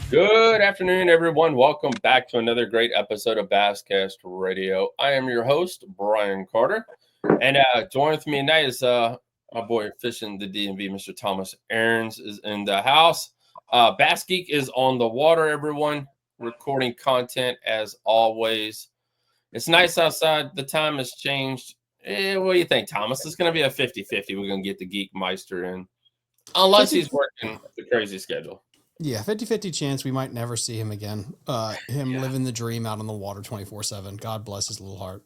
Good afternoon, everyone. Welcome back to another great episode of Basscast Radio. I am your host, Brian Carter, and joining with me tonight is my boy fishing the DMV, Mr. Thomas Aarons, is in the house. Bass Geek is on the water, everyone, recording content as always. It's nice outside. The time has changed. What do you think, Thomas? It's going to be a 50-50. We're going to get the Geek Meister in, unless 50, he's working the crazy schedule. yeah, 50-50 chance we might never see him again. Living the dream out on the water 24/7. God bless his little heart.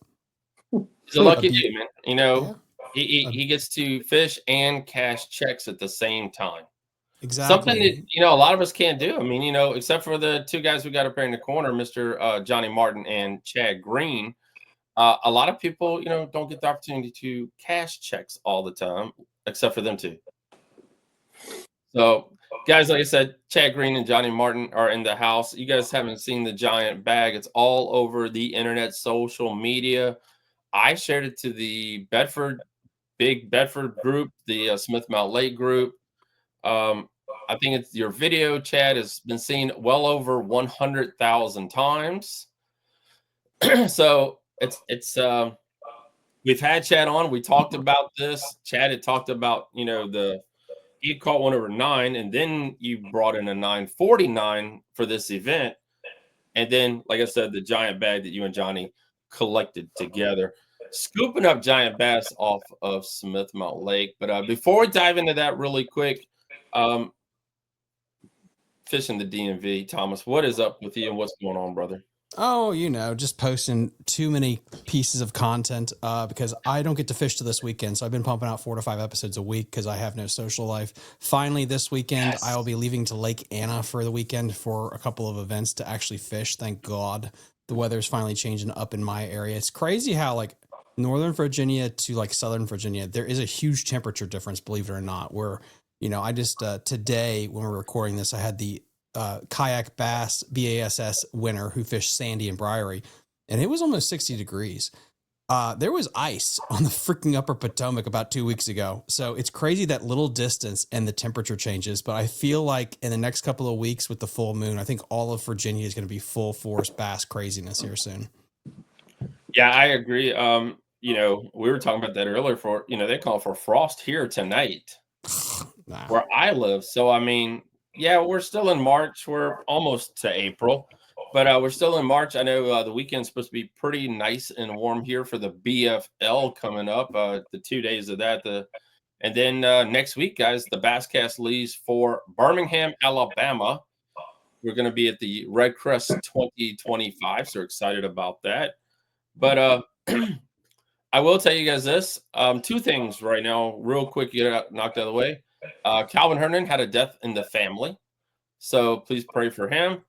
He's a lucky dude, man. You know, Yeah, he gets to fish and cash checks at the same time. Something that, exactly. a lot of us can't do. I mean, except for the two guys we got up there in the corner, Mr. Johnny Martin and Chad Green. A lot of people, don't get the opportunity to cash checks all the time, except for them two. So, guys, like I said, Chad Green and Johnny Martin are in the house. You guys haven't seen the giant bag. It's all over the internet, social media. I shared it to the Big Bedford group, the Smith Mount Lake group. I think it's your video, Chad, has been seen well over 100,000 times. So it's we've had Chad on. We talked about this. Chad had talked about he caught one over 9, and then you brought in a 949 for this event, and then, like I said, the giant bag that you and Johnny collected together, scooping up giant bass off of Smith Mount Lake. But before we dive into that really quick, fishing the DMV, Thomas, what is up with you and what's going on, brother? Oh, just posting too many pieces of content because I don't get to fish till this weekend. So I've been pumping out 4 to 5 episodes a week because I have no social life. Finally, this weekend, Yes. I will be leaving to Lake Anna for the weekend for a couple of events to actually fish. Thank God. The weather's finally changing up in my area. It's crazy how like Northern Virginia to like Southern Virginia, there is a huge temperature difference, believe it or not, where, I just today when we're recording this, I had the kayak bass BASS winner who fished Sandy and Briery, and it was almost 60 degrees. There was ice on the freaking upper Potomac about 2 weeks ago. So it's crazy that little distance and the temperature changes. But I feel like in the next couple of weeks with the full moon, I think all of Virginia is going to be full force bass craziness here soon. Yeah, I agree. We were talking about that earlier they call for frost here tonight Nah. where I live. So, I mean, yeah, we're still in March. We're almost to April, but we're still in March. I know the weekend's supposed to be pretty nice and warm here for the BFL coming up. The 2 days of that, and then next week, guys, the Basscast leaves for Birmingham, Alabama. We're going to be at the Red Crest 2025, so excited about that. But I will tell you guys this: 2 things right now, real quick, knocked out of the way. Calvin Hernan had a death in the family, so please pray for him.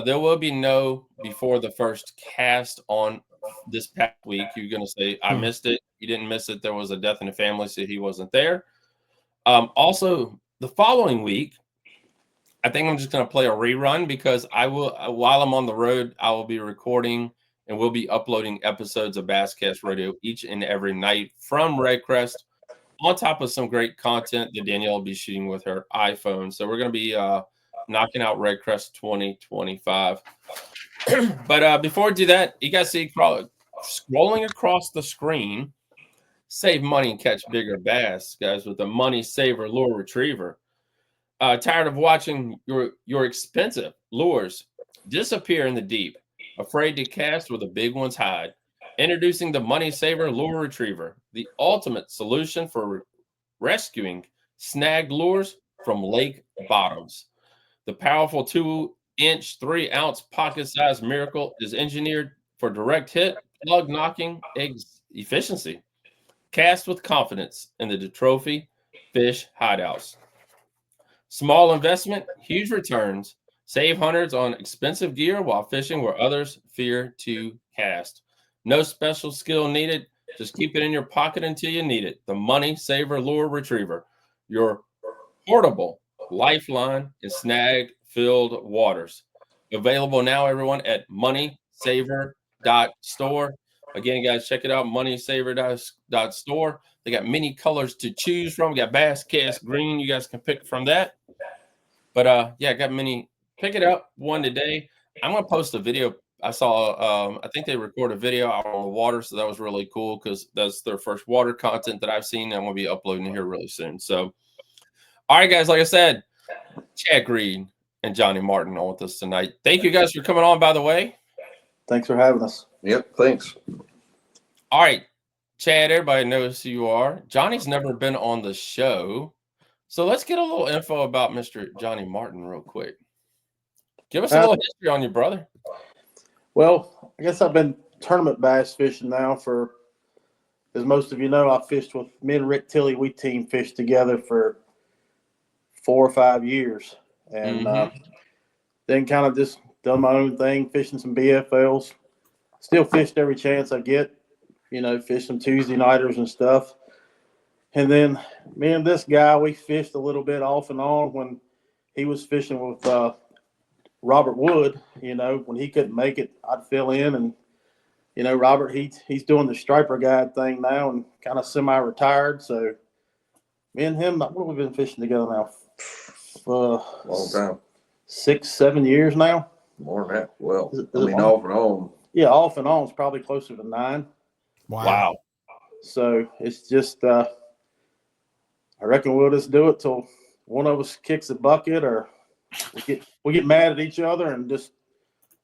There will be no before the first cast on this past week. You're going to say, I missed it. You didn't miss it. There was a death in the family, so he wasn't there. Also, the following week, I think I'm just going to play a rerun because I will, while I'm on the road, I will be recording and we'll be uploading episodes of Basscast Radio each and every night from Red Crest, on top of some great content that Danielle will be shooting with her iPhone. So we're going to be knocking out Red Crest 2025. But before we do that, you guys see scrolling across the screen, save money and catch bigger bass, guys, with the Money Saver Lure Retriever. Tired of watching your expensive lures disappear in the deep, afraid to cast where the big ones hide? Introducing the Money Saver Lure Retriever, the ultimate solution for rescuing snagged lures from lake bottoms. The powerful 2-inch, 3-ounce pocket-sized miracle is engineered for direct hit, plug knocking efficiency. Cast with confidence in the trophy fish hideouts. Small investment, huge returns. Save hundreds on expensive gear while fishing where others fear to cast. No special skill needed. Just keep it in your pocket until you need it. The Money Saver Lure Retriever, your portable lifeline in snag-filled waters. Available now, everyone, at moneysaver.store. Again, guys, check it out, moneysaver.store. They got many colors to choose from. We got Bass Cast Green. You guys can pick from that. But yeah, got many pick it up one today. I'm gonna post a video. I saw. I think they recorded a video out on the water, so that was really cool because that's their first water content that I've seen. I'm gonna be uploading here really soon. So, all right, guys. Like I said, Chad Green and Johnny Martin on with us tonight. Thank you guys for coming on. By the way, Thanks for having us. Yep, thanks. all right, Chad. Everybody knows who you are. Johnny's never been on the show, so let's get a little info about Mr. Johnny Martin real quick. Give us a little history on your brother. Well, I guess I've been tournament bass fishing now for, as most of you know, I fished with me and Rick Tilley. We team fished together for 4 or 5 years. And then kind of just done my own thing, fishing some BFLs. Still fished every chance I get, fish some Tuesday nighters and stuff. And then me and this guy, we fished a little bit off and on when he was fishing with Robert Wood. When he couldn't make it, I'd fill in. And, Robert, he's doing the striper guide thing now and kind of semi-retired. So me and him, what have we been fishing together now? Long time. 6-7 years now. More than that. Well, Is it off and on. Yeah, off and on is probably closer to 9. Wow. So it's just, I reckon we'll just do it till one of us kicks a bucket or we get mad at each other and just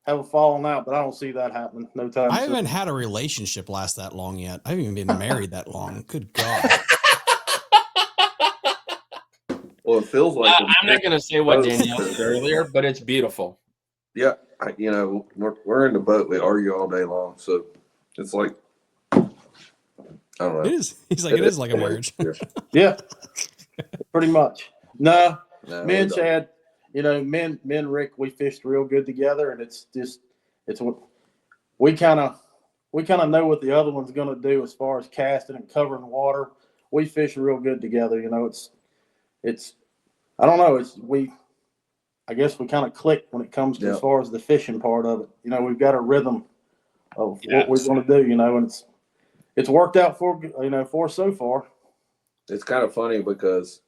have a falling out. But I don't see that happening no time I soon. haven't had a relationship last that long yet. I haven't even been married that long. Good God. Well, it feels like I'm not going to say what Danielle said earlier, but it's beautiful. yeah, we're in the boat. We argue all day long, so it's like I don't know. It is. He's like, it is like a marriage. Yeah, pretty much. No, No, me and we don't. Chad, me and Rick, we fished real good together, and it's what we kind of know what the other one's going to do as far as casting and covering water. We fish real good together. It's I don't know. I guess we kind of click when it comes to as far as the fishing part of it. We've got a rhythm of what we're going to do. And it's worked out for us so far. It's kind of funny because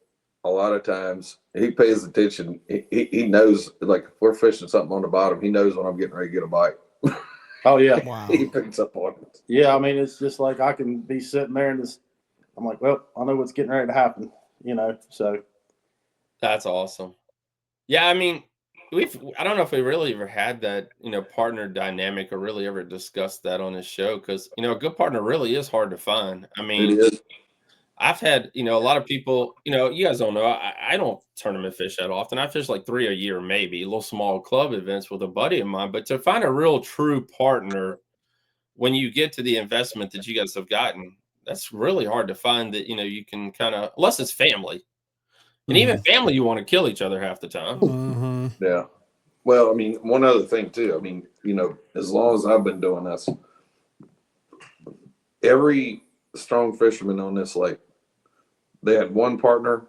a lot of times he pays attention. He knows, like, if we're fishing something on the bottom, he knows when I'm getting ready to get a bite. Oh yeah, Wow. He picks up on it. yeah. I mean, it's just like I can be sitting there and I'm like, well, I know what's getting ready to happen. So That's awesome. Yeah, I mean, I don't know if we really ever had that, partner dynamic or really ever discussed that on this show because, a good partner really is hard to find. I It mean, is. I've had, a lot of people, you guys don't know, I don't tournament fish that often. I fish like 3 a year, maybe little small club events with a buddy of mine. But to find a real true partner, when you get to the investment that you guys have gotten, that's really hard to find that, you can kind of, unless it's family. And even family, you want to kill each other half the time. Mm-hmm. Yeah. Well, I mean, one other thing too. I mean, as long as I've been doing this, every strong fisherman on this lake, they had one partner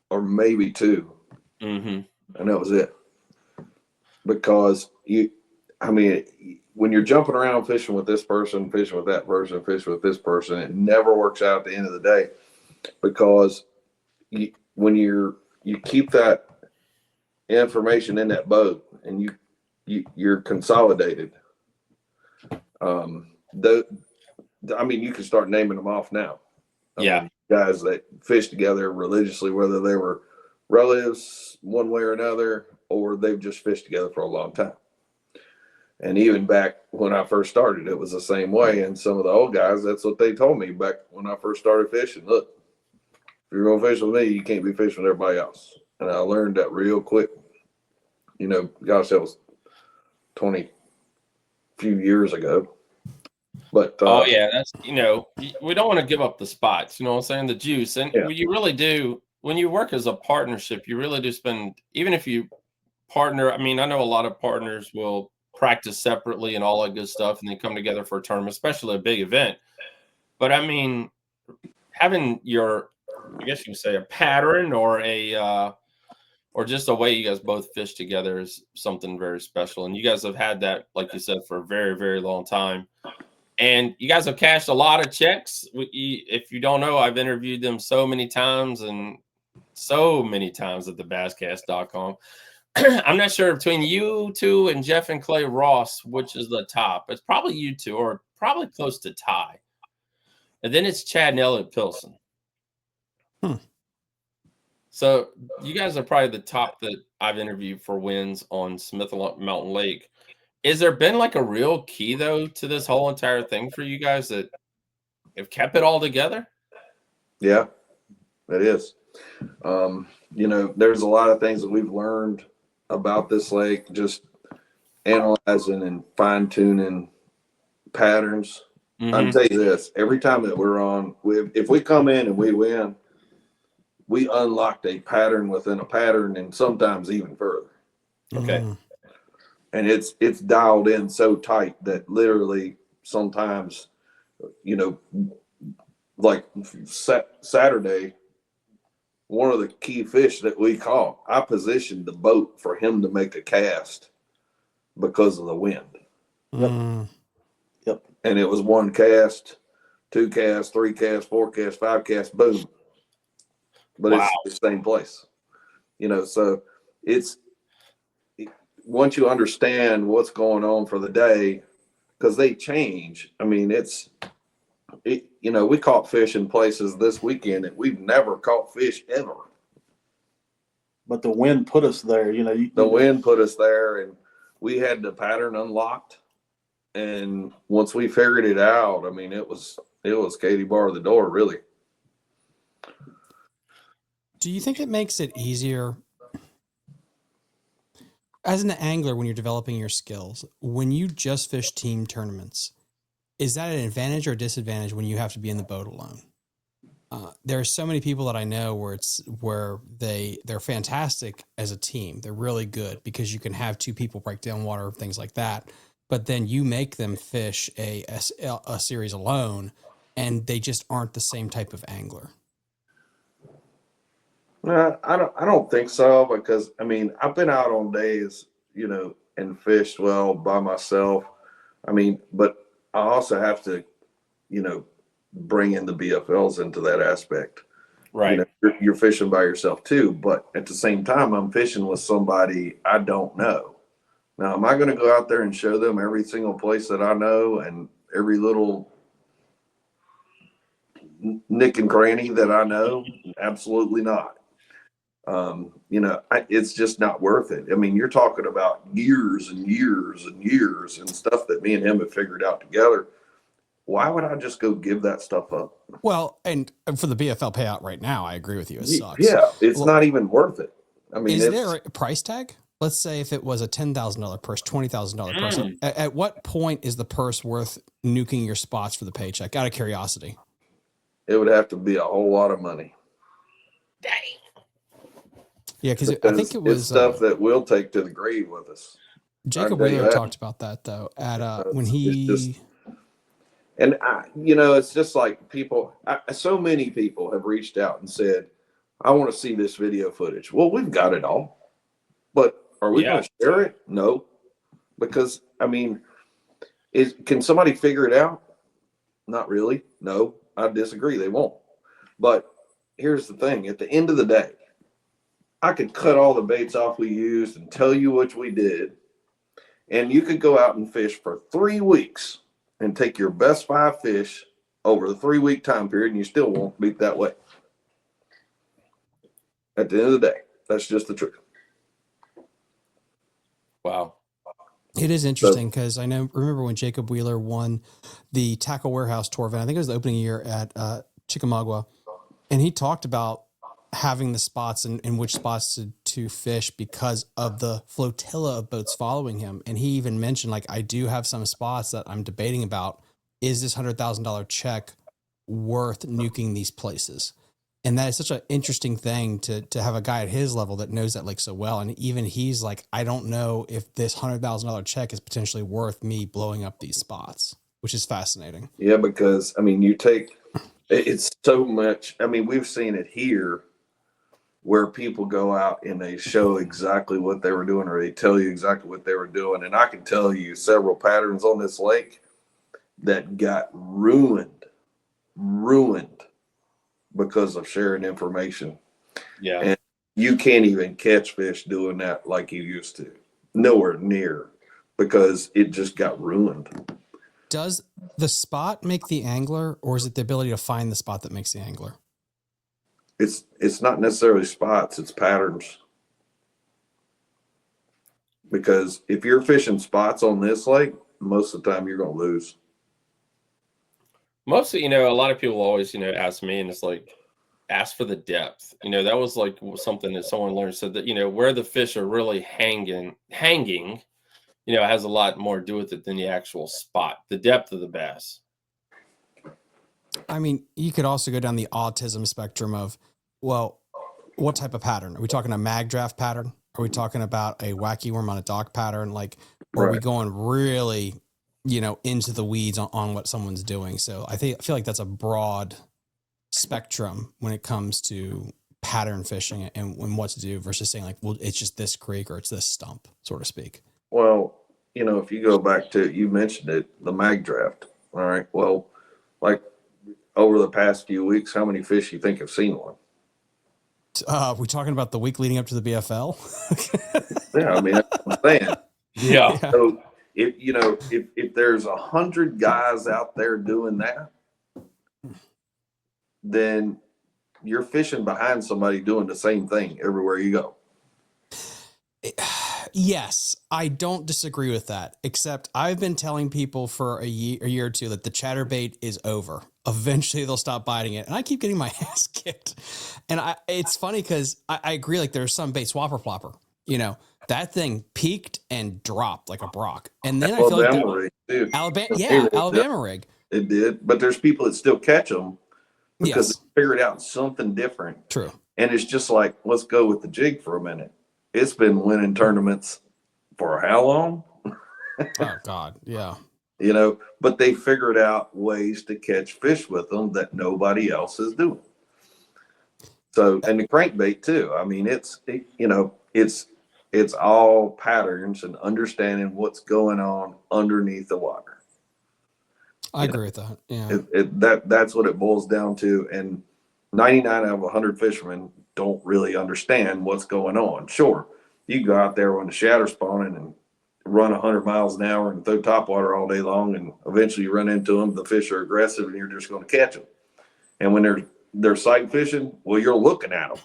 or maybe 2, and that was it. Because when you're jumping around fishing with this person, fishing with that person, fishing with this person, it never works out at the end of the day because when you keep that information in that boat and you're consolidated. You can start naming them off now. Guys that fish together religiously, whether they were relatives one way or another, or they've just fished together for a long time. And even back when I first started, it was the same way. And some of the old guys, that's what they told me back when I first started fishing. Look, if you're going to fish with me, you can't be fishing with everybody else. And I learned that real quick. Gosh, that was 20 few years ago. But that's we don't want to give up the spots, what I'm saying, the juice. And you really do, when you work as a partnership, you really do spend, even if you partner, I mean, I know a lot of partners will practice separately and all that good stuff and then come together for a tournament, especially a big event. But I mean, having I guess you could say a pattern or or just a way you guys both fish together is something very special. And you guys have had that, like you said, for a very, very long time. And you guys have cashed a lot of checks. If you don't know, I've interviewed them so many times at the basscast.com. I'm not sure between you two and Jeff and Clay Ross, which is the top. It's probably you two, or probably close to tie. And then it's Chad and Elliot Pilson. So you guys are probably the top that I've interviewed for wins on Smith Mountain Lake. Is there been like a real key though to this whole entire thing for you guys that have kept it all together? Yeah, it is. There's a lot of things that we've learned about this lake, just analyzing and fine tuning patterns. Mm-hmm. I'll tell you this: every time that we're on, if we come in and we win, we unlocked a pattern within a pattern, and sometimes even further. Okay. And it's dialed in so tight that literally sometimes, like Saturday, one of the key fish that we caught, I positioned the boat for him to make a cast because of the wind. Yep. And it was 1 cast, 2 casts, 3 casts, 4 casts, 5 casts, boom. But wow. It's the same place. So once you understand what's going on for the day, because they change. I mean, we caught fish in places this weekend that we've never caught fish ever. But the wind put us there. The wind put us there, and we had the pattern unlocked. And once we figured it out, I mean, it was Katie bar the door, really. Do you think it makes it easier as an angler when you're developing your skills, when you just fish team tournaments? Is that an advantage or a disadvantage when you have to be in the boat alone? There are so many people that I know where they're fantastic as a team. They're really good because you can have 2 people break down water, things like that. But then you make them fish a series alone, and they just aren't the same type of angler. I don't think so, because I mean, I've been out on days, and fished well by myself. I mean, but I also have to, bring in the BFLs into that aspect. Right. You're fishing by yourself too, but at the same time, I'm fishing with somebody I don't know. Now, am I going to go out there and show them every single place that I know and every little nick and cranny that I know? Absolutely not. It's just not worth it. I mean, you're talking about years and years and years and stuff that me and him have figured out together. Why would I just go give that stuff up? Well, and for the BFL payout right now, I agree with you. It sucks. Yeah, it's not even worth it. I mean, is there a price tag? Let's say if it was a $10,000 purse, $20,000 purse, at what point is the purse worth nuking your spots for the paycheck? Out of curiosity. It would have to be a whole lot of money. Dang. Yeah, because I think it was stuff that we'll take to the grave with us. Jacob Wheeler talked about that though when he. And it's just like so many people have reached out and said, I want to see this video footage. Well, we've got it all, but are we going to share it? No, because I mean, can somebody figure it out? Not really. No, I disagree. They won't. But here's the thing. At the end of the day, I could cut all the baits off we used and tell you which we did. And you could go out and fish for 3 weeks and take your best 5 fish over the 3-week time period, and you still won't beat that way. At the end of the day, that's just the truth. Wow. It is interesting because remember when Jacob Wheeler won the Tackle Warehouse Tour event, I think it was the opening year at Chickamauga, and he talked about having the spots and which spots to fish because of the flotilla of boats following him. And he even mentioned, like, I do have some spots that I'm debating about. Is this $100,000 check worth nuking these places? And that is such an interesting thing to have a guy at his level that knows that lake so well. And even he's like, I don't know if this $100,000 check is potentially worth me blowing up these spots, which is fascinating. Yeah, because I mean, it's so much. I mean, we've seen it here where people go out and they show exactly what they were doing, or they tell you exactly what they were doing. And I can tell you several patterns on this lake that got ruined because of sharing information. Yeah. And You can't even catch fish doing that like you used to. Nowhere near, because it just got ruined. Does the spot make the angler, or is it the ability to find the spot that makes the angler? It's not necessarily spots, it's patterns. Because if you're fishing spots on this lake, most of the time you're going to lose. Mostly, a lot of people always, ask me, and it's like, ask for the depth. That was like something that someone learned, said that, where the fish are really hanging, has a lot more to do with it than the actual spot, the depth of the bass. I mean, you could also go down the autism spectrum of, well, what type of pattern? Are we talking a mag draft pattern? Are we talking about a wacky worm on a dock pattern? Like, or are we going really, into the weeds on what someone's doing? So I feel like that's a broad spectrum when it comes to pattern fishing and what to do versus saying like, well, it's just this creek or it's this stump, so to speak. Well, if you go back to, you mentioned it, the mag draft. All right. Well, like over the past few weeks, how many fish you think have seen one? We talking about the week leading up to the BFL? Yeah, I mean, that's what I'm saying. Yeah. So if there's 100 guys out there doing that, then you're fishing behind somebody doing the same thing everywhere you go. Yes, I don't disagree with that, except I've been telling people for a year or two that the chatterbait is over. Eventually they'll stop biting it. And I keep getting my ass kicked. And it's funny because I agree, like there's some bait swapper flopper, that thing peaked and dropped like a Brock. And then I feel like Alabama rig. It did. But there's people that still catch them because Yes. they figured out something different. True. And it's just like, let's go with the jig for a minute. It's been winning tournaments for how long? Oh God. Yeah. But they figured out ways to catch fish with them that nobody else is doing. So, and the crankbait too. I mean, it's all patterns and understanding what's going on underneath the water. I agree with that. Yeah. That's what it boils down to. And 99 out of 100 fishermen don't really understand what's going on. Sure, you go out there when the shadow's spawning and run 100 miles an hour and throw topwater all day long, and eventually you run into them. The fish are aggressive, and you're just going to catch them. And when they're sight fishing, well, you're looking at them,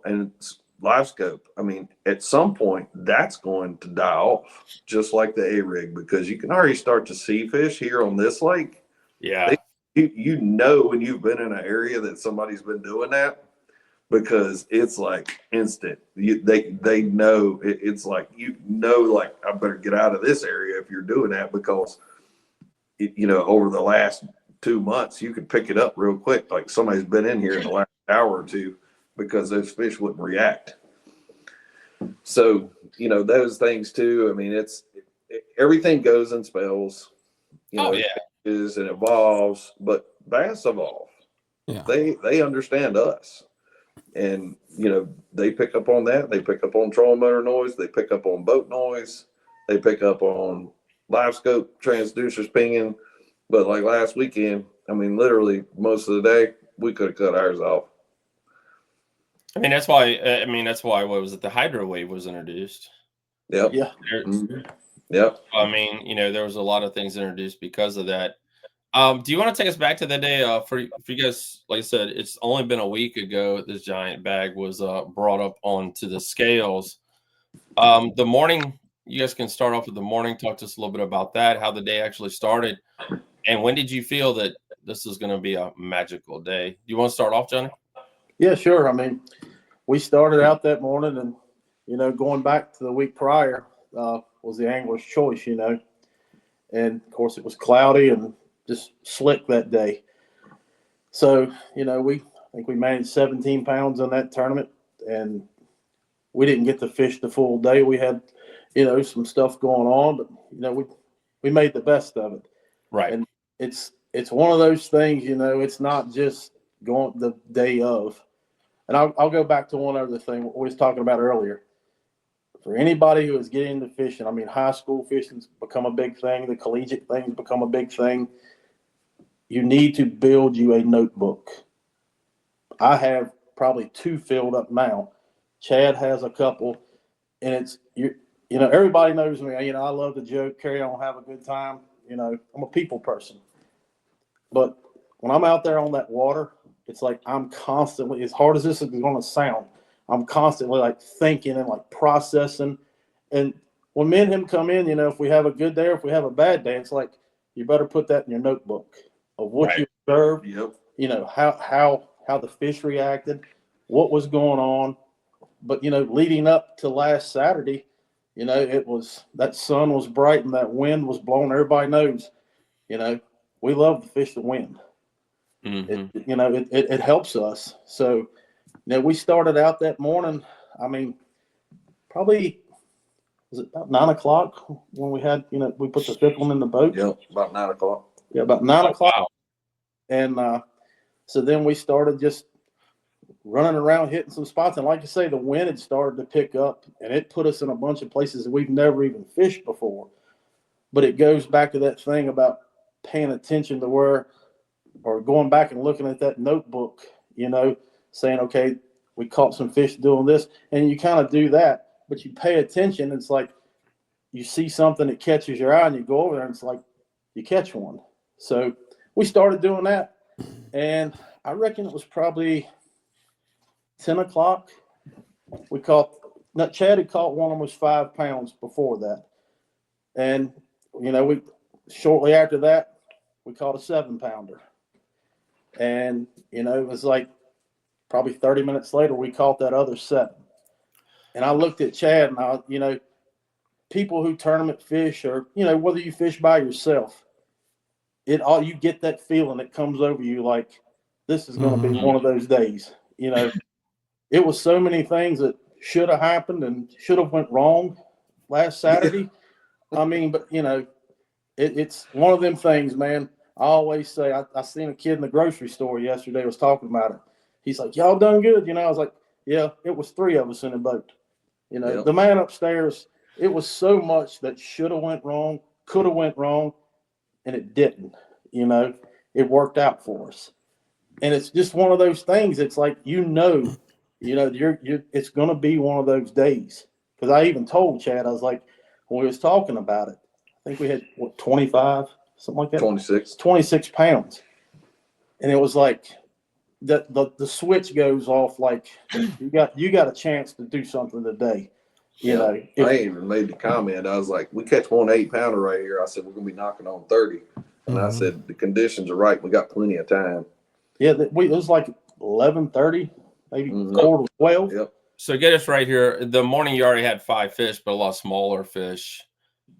and it's live scope. I mean, at some point, that's going to die off, just like the A-rig, because you can already start to see fish here on this lake. Yeah. When you've been in an area that somebody's been doing that, because it's like instant. They know it's like, like I better get out of this area if you're doing that, because over the last 2 months you could pick it up real quick, like somebody's been in here in the last hour or two, because those fish wouldn't react. So those things too. I mean, everything goes in spells. Yeah. And evolves, but bass evolve. Yeah. They understand us, and they pick up on that. They pick up on trolling motor noise. They pick up on boat noise. They pick up on live scope transducers pinging. But like last weekend, I mean, literally most of the day we could have cut ours off. I mean, that's why what was it, the hydro wave was introduced. Yep. Yeah. Yep. I mean, there was a lot of things introduced because of that. Do you want to take us back to the day for you guys? Like I said, it's only been a week ago this giant bag was brought up onto the scales. The morning, you guys can start off with the morning. Talk to us a little bit about that, how the day actually started, and when did you feel that this is going to be a magical day? Do you want to start off, Johnny? Yeah, sure. I mean, we started out that morning, and going back to the week prior was the angler's choice, and of course it was cloudy and just slick that day. So, I think we managed 17 pounds in that tournament, and we didn't get to fish the full day. We had, some stuff going on, but, we made the best of it. Right. And it's one of those things, it's not just going the day of. And I'll go back to one other thing we was talking about earlier. For anybody who is getting into fishing, I mean, high school fishing's become a big thing. The collegiate thing's become a big thing. You need to build you a notebook. I have probably 2 filled up now. Chad has a couple, and it's everybody knows me. I love to joke, carry on, have a good time. I'm a people person. But when I'm out there on that water, it's like I'm constantly, as hard as this is going to sound, I'm constantly like thinking and like processing. And when me and him come in, if we have a good day or if we have a bad day, it's like you better put that in your notebook of what you observed. Yep. How the fish reacted, what was going on. But leading up to last Saturday, it was that sun was bright and that wind was blowing. Everybody knows, we love to fish the wind. Mm-hmm. It helps us. So, we started out that morning. I mean, probably was it about 9 o'clock when we had, we put the fifth one in the boat. Yep, about 9 o'clock. Yeah, about 9 o'clock. Wow. And so then we started just running around, hitting some spots. And like you say, the wind had started to pick up, and it put us in a bunch of places that we've never even fished before. But it goes back to that thing about paying attention to or going back and looking at that notebook, saying, okay, we caught some fish doing this. And you kind of do that, but you pay attention. It's like you see something that catches your eye and you go over there and it's like you catch one. So we started doing that. And I reckon it was probably 10 o'clock. Chad had caught one almost 5 pounds before that. And, we shortly after that, we caught a 7-pounder. And, it was like probably 30 minutes later, we caught that other 7. And I looked at Chad and people who tournament fish or, whether you fish by yourself, you get that feeling that comes over you like this is going to be one of those days. It was so many things that should have happened and should have went wrong last Saturday. I mean, but it's one of them things, man. I always say, I seen a kid in the grocery store yesterday was talking about it. He's like, y'all done good. I was like, yeah, it was 3 of us in the boat. The man upstairs, it was so much that should have went wrong, could have went wrong, and it didn't. It worked out for us. And it's just one of those things. It's like, you're it's going to be one of those days. Because I even told Chad, I was like, when we was talking about it, I think we had 25, something like that. 26 pounds. And it was like the switch goes off like you got a chance to do something today. I even made the comment. I was like, we catch one 8-pounder right here. I said, we're going to be knocking on 30. And I said, the conditions are right. We got plenty of time. Yeah, it was like 11:30, maybe quarter to 12. Yep. So get us right here. The morning you already had 5 fish, but a lot smaller fish.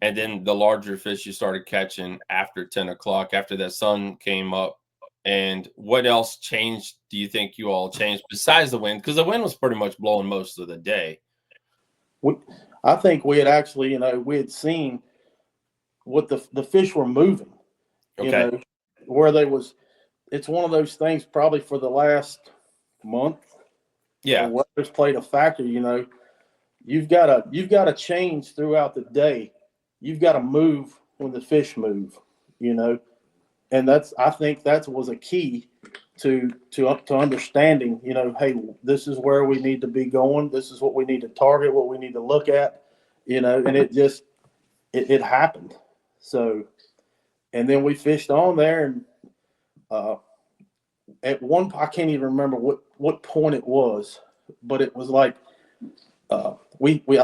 And then the larger fish you started catching after 10 o'clock, after the sun came up. And what else changed, do you think you all changed besides the wind? Because the wind was pretty much blowing most of the day. I think we had actually, we had seen what the fish were moving. Okay. Where it's one of those things probably for the last month. Yeah. The weather's played a factor, You've got to change throughout the day. You've got to move when the fish move, and I think that was a key to understanding, hey, this is where we need to be going. This is what we need to target, what we need to look at, and it happened. So, and then we fished on there and, at one, I can't even remember what point it was, but it was like, I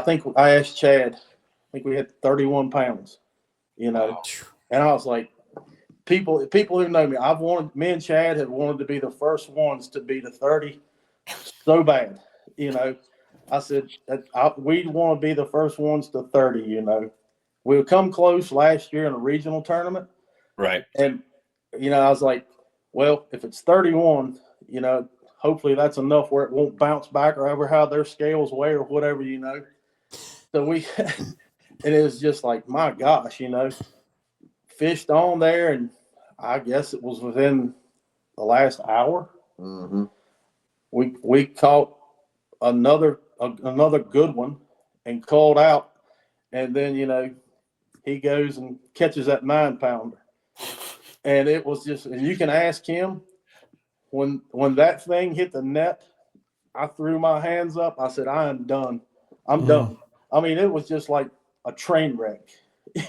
think I asked Chad, I think we had 31 pounds, and I was like, people who know me, me and Chad have wanted to be the first ones to be the 30 so bad, I said we want to be the first ones to 30, we'll come close last year in a regional tournament. Right. And, I was like, well, if it's 31, hopefully that's enough where it won't bounce back or ever how their scales weigh or whatever, So we, and it was just like, my gosh, fished on there. And I guess it was within the last hour. Mm-hmm. We caught another good one and called out. And then, he goes and catches that 9-pounder. And it was just, and you can ask him when that thing hit the net, I threw my hands up. I said, I am done. I'm Mhm. done. I mean, it was just like a train wreck,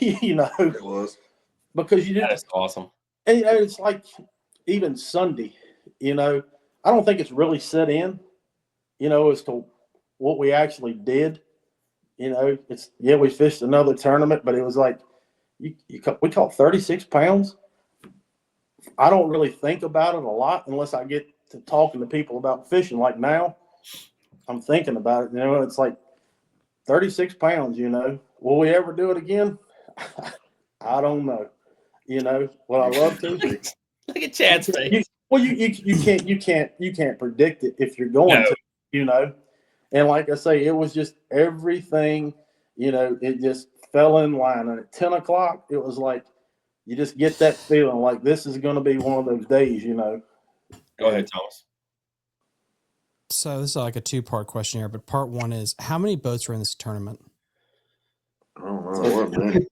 you know, It was. because you That didn't. is awesome. And, it's like even Sunday, you know, I don't think it's really set in, you know, as to what we actually did. You know, we fished another tournament, but it was like we caught 36 pounds. I don't really think about it a lot unless I get to talking to people about fishing. Like now, I'm thinking about it. You know, it's like 36 pounds. You know, will we ever do it again? I don't know. You know, would I love to? Look at Chad's face. You can't predict it if you're going No. to. You know, and like I say, it was just everything. You know, it just fell in line. And at 10 o'clock, it was like you just get that feeling like this is going to be one of those days. You know. Go ahead, Thomas. So this is like a two-part question here, but part one is how many boats are in this tournament? I don't know. It wasn't many.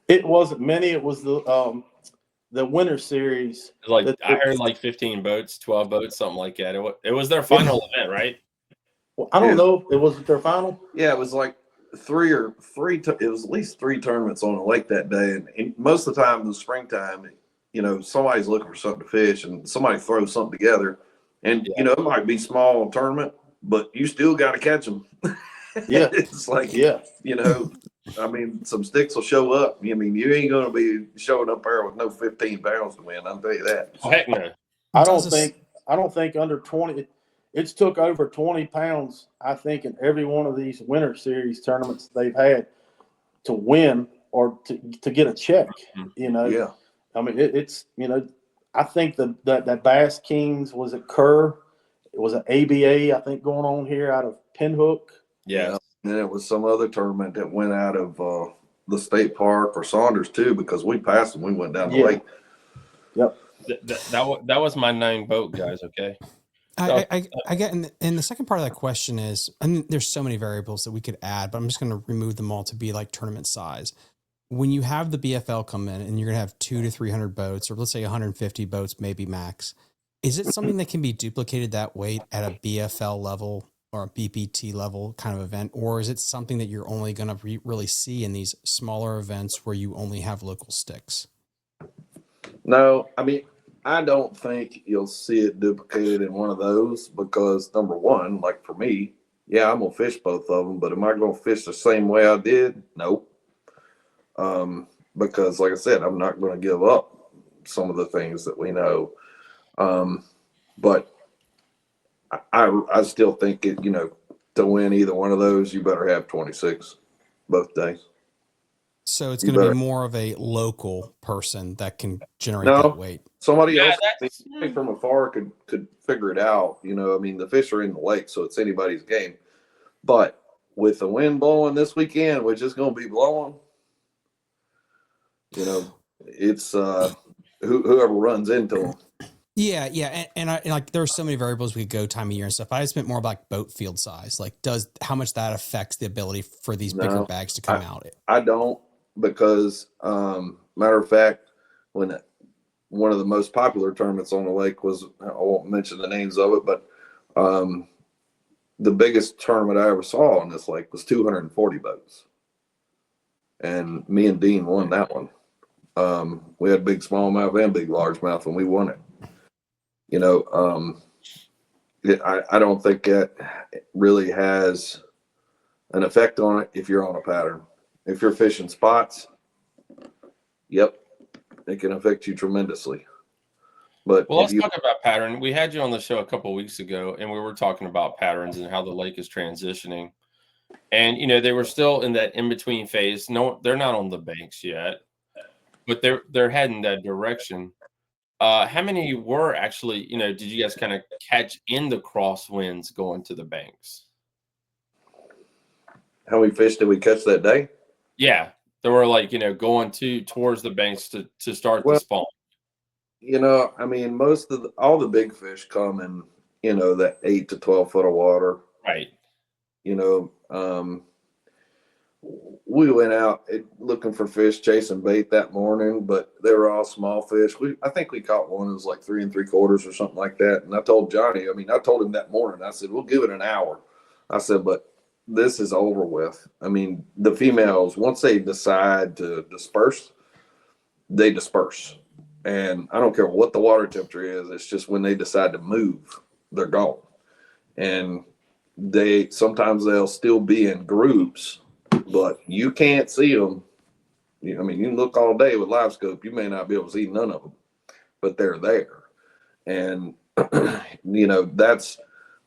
It wasn't many. It was the winter series. Like I heard like 15 boats, 12 boats, something like that. It was their final event, right? Well, I don't know. It was their final. Yeah, it was like three. It was at least 3 tournaments on the lake that day, and most of the time in the springtime, you know, somebody's looking for something to fish, and somebody throws something together, and Yeah. you know, it might be small tournament, but you still got to catch them. Yeah. It's like, Yeah. you know, I mean, some sticks will show up. I mean, you ain't going to be showing up there with no 15 pounds to win. I'll tell you that. Oh, heck no. I don't think under 20. It's took over 20 pounds. I think in every one of these winter series tournaments they've had to win or to get a check. You know. Yeah. I mean, it's you know. I think that Bass Kings was at Kerr. It was an ABA, I think, going on here out of Pinhook. Yeah. And it was some other tournament that went out of the state park or Saunders too, because we passed them. We went down the Yeah. lake. Yep. That was my 9 boat, guys. Okay. I get, and the second part of that question is, I mean, there's so many variables that we could add, but I'm just going to remove them all to be like tournament size. When you have the BFL come in and you're going to have 200 to 300 boats, or let's say 150 boats, maybe max, is it something that can be duplicated that weight at a BFL level or a BPT level kind of event? Or is it something that you're only going to really see in these smaller events where you only have local sticks? No, I mean, I don't think you'll see it duplicated in one of those because number one, like for me, yeah, I'm gonna fish both of them, but am I gonna fish the same way I did? Nope. Because like I said, I'm not gonna give up some of the things that we know. But I still think it, you know, to win either one of those, you better have 26 both days. So it's going to be more of a local person that can generate that weight. Somebody Yeah, else from afar could figure it out. You know, I mean, the fish are in the lake, so it's anybody's game. But with the wind blowing this weekend, which is going to be blowing, you know, it's whoever runs into them. Yeah, yeah, and like there's so many variables we could go time of year and stuff. I just meant more about like boat field size, like how much that affects the ability for these bigger bags to come out. I don't, because matter of fact, when one of the most popular tournaments on the lake was, I won't mention the names of it, but the biggest tournament I ever saw on this lake was 240 boats, and me and Dean won that one. We had big smallmouth and big largemouth, and we won it. You know, I don't think that really has an effect on it if you're on a pattern. If you're fishing spots, yep, it can affect you tremendously. But well, let's talk about pattern. We had you on the show a couple of weeks ago, and we were talking about patterns and how the lake is transitioning. And you know, they were still in that in-between phase. No, they're not on the banks yet, but they're heading that direction. How many were actually, you know, did you guys kind of catch in the crosswinds going to the banks? How many fish did we catch that day? Yeah, they were like, you know, going towards the banks to start the spawn. You know, I mean, all the big fish come in, you know, that 8 to 12 foot of water. Right. You know, we went out looking for fish, chasing bait that morning, but they were all small fish. I think we caught one that was like 3 3/4 or something like that. And I told Johnny, I told him that morning, I said, we'll give it an hour. I said, but this is over with. I mean, the females, once they decide to disperse, they disperse. And I don't care what the water temperature is. It's just when they decide to move, they're gone. And sometimes they'll still be in groups, but you can't see them. You can look all day with live scope. You may not be able to see none of them, but they're there. And, that's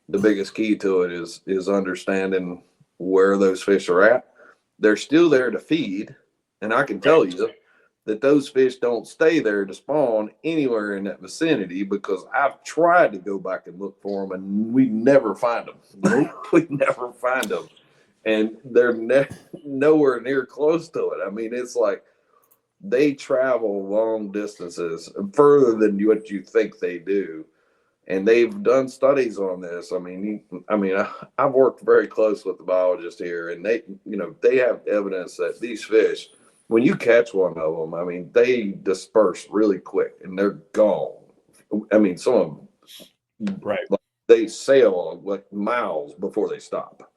the biggest key to it is understanding where those fish are at. They're still there to feed. And I can tell you that those fish don't stay there to spawn anywhere in that vicinity, because I've tried to go back and look for them and we never find them. We never find them. And they're nowhere near close to it. It's like they travel long distances, further than what you think they do. And they've done studies on this. I've worked very close with the biologist here, and they have evidence that these fish, when you catch one of them, they disperse really quick and they're gone. Some of them, right? They sail like miles before they stop.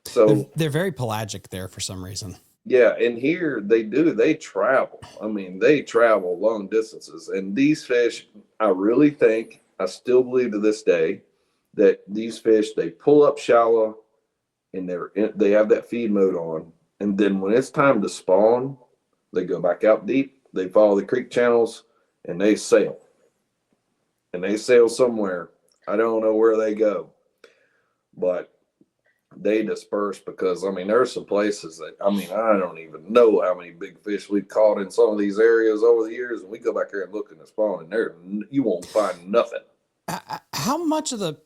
So they're very pelagic there for some reason. Yeah, and here they travel. They travel long distances. And these fish, I still believe to this day that these fish, they pull up shallow and they have that feed mode on. And then when it's time to spawn, they go back out deep, they follow the creek channels, and they sail. And they sail somewhere. I don't know where they go, but they disperse because, there's some places that, I don't even know how many big fish we've caught in some of these areas over the years. And we go back there and look in the spawn, and you won't find nothing. How much of the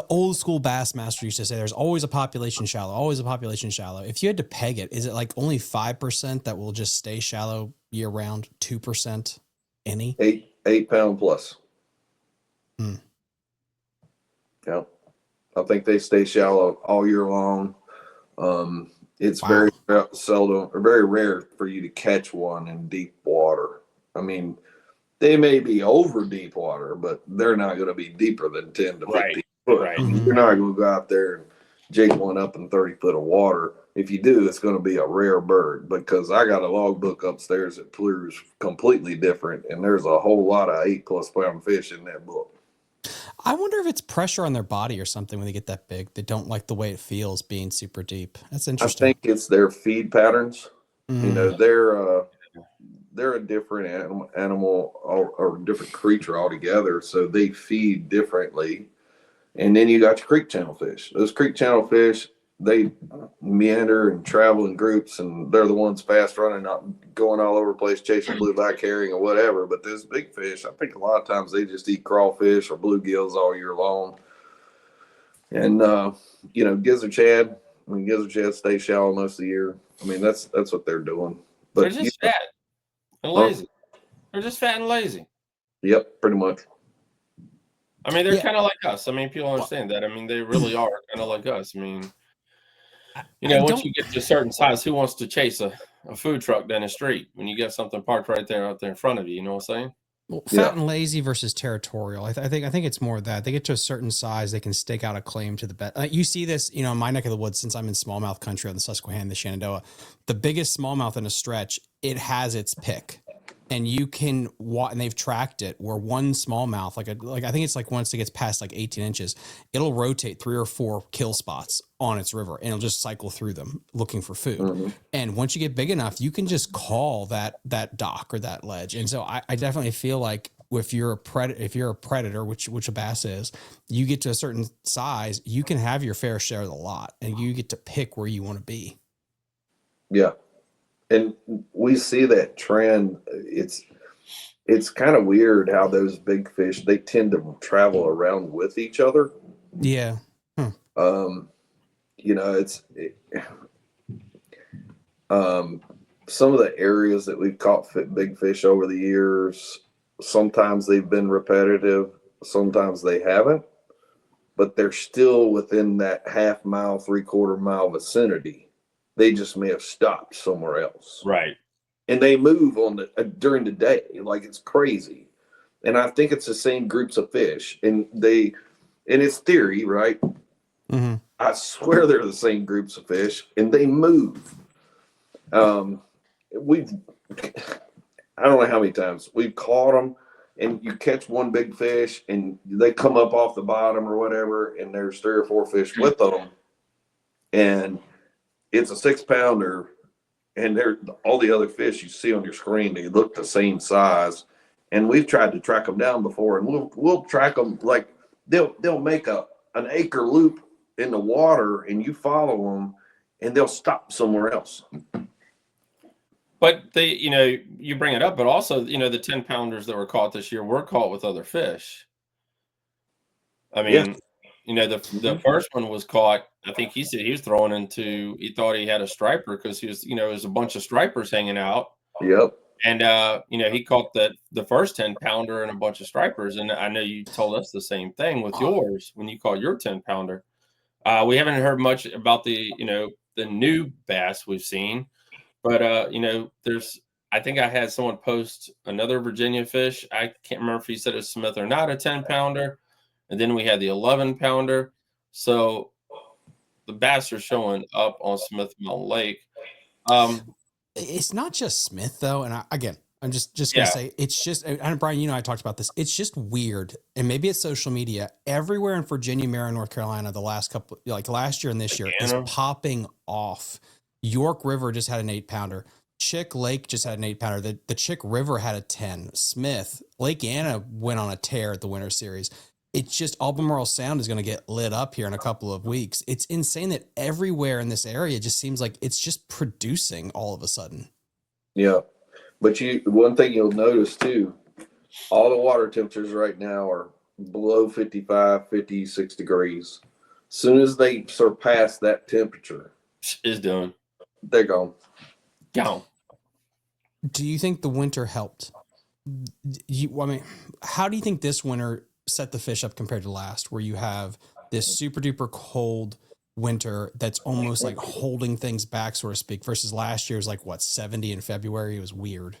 old school Bassmaster used to say there's always a population shallow, always a population shallow. If you had to peg it, is it like only 5% that will just stay shallow year round? 2% any? 8 pound plus. Yeah. I think they stay shallow all year long. It's very seldom or very rare for you to catch one in deep water. They may be over deep water, but they're not going to be deeper than 10 to 15 foot. Right. You're not going to go out there and jig one up in 30 foot of water. If you do, it's going to be a rare bird, because I got a logbook upstairs that proves completely different, and there's a whole lot of 8+ pound fish in that book. I wonder if it's pressure on their body or something when they get that big. They don't like the way it feels being super deep. That's interesting. I think it's their feed patterns. They're a different animal or different creature altogether, so they feed differently. And then you got your creek channel fish. Those creek channel fish, they meander and travel in groups, and they're the ones fast running, not going all over the place chasing blueback herring or whatever. But those big fish, I think a lot of times they just eat crawfish or bluegills all year long. And gizzard shad, gizzard shad stay shallow most of the year. That's what they're doing. But they're just fat and lazy. They're just fat and lazy. Yep, pretty much. They're kind of like us. People understand that. They really are kind of like us. Once you get to a certain size, who wants to chase a food truck down the street when you got something parked right there out there in front of you? You know what I'm saying? Well, fat and lazy versus territorial. I think it's more of that. They get to a certain size, they can stake out a claim to the bed. You see this, in my neck of the woods, since I'm in smallmouth country on the Susquehanna, the Shenandoah, the biggest smallmouth in a stretch, it has its pick. And you can and they've tracked it where one smallmouth, like I think it's like once it gets past like 18 inches, it'll rotate 3 or 4 kill spots on its river, and it'll just cycle through them looking for food. Mm-hmm. And once you get big enough, you can just call that dock or that ledge. And so I definitely feel like if you're a predator, which a bass is, you get to a certain size, you can have your fair share of the lot, and you get to pick where you want to be. Yeah. And we see that trend. It's kind of weird how those big fish, they tend to travel around with each other. Yeah. Some of the areas that we've caught big fish over the years, sometimes they've been repetitive, sometimes they haven't, but they're still within that half mile, 3/4 mile vicinity. They just may have stopped somewhere else. Right. And they move on the during the day. Like, it's crazy. And I think it's the same groups of fish. And it's theory, right? Mm-hmm. I swear they're the same groups of fish, and they move. I don't know how many times we've caught them, and you catch one big fish, and they come up off the bottom or whatever, and there's 3 or 4 fish with them, and it's a 6-pounder, and they're all the other fish you see on your screen. They look the same size, and we've tried to track them down before, and we'll track them like they'll make an acre loop in the water, and you follow them, and they'll stop somewhere else. But you bring it up, but also, the 10-pounders that were caught this year were caught with other fish. I mean, the first one was caught. I think he said he was throwing into. He thought he had a striper because he was, it was a bunch of stripers hanging out. Yep. And he caught the first 10-pounder and a bunch of stripers. And I know you told us the same thing with yours when you caught your 10-pounder. We haven't heard much about the new bass we've seen. But, I think I had someone post another Virginia fish. I can't remember if he said it was Smith or not, a 10-pounder. And then we had the 11-pounder. So the bass are showing up on Smith Mountain Lake. It's not just Smith, though. And I'm just going to say, it's just, and Brian, I talked about this. It's just weird. And maybe it's social media. Everywhere in Virginia, Maryland, North Carolina, the last couple, like last year and this year, is popping off. York River just had an 8-pounder. Chick Lake just had an 8-pounder. The Chick River had a 10. Smith, Lake Anna went on a tear at the Winter Series. It's just Albemarle Sound is going to get lit up here in a couple of weeks. It's insane that everywhere in this area just seems like it's just producing all of a sudden. Yeah. But one thing you'll notice too, all the water temperatures right now are below 55, 56 degrees. As soon as they surpass that temperature, is done. They're gone. Gone. Do you think the winter helped? How do you think this winter set the fish up compared to last, where you have this super duper cold winter that's almost like holding things back, so to speak, versus last year's 70 in February? It was weird.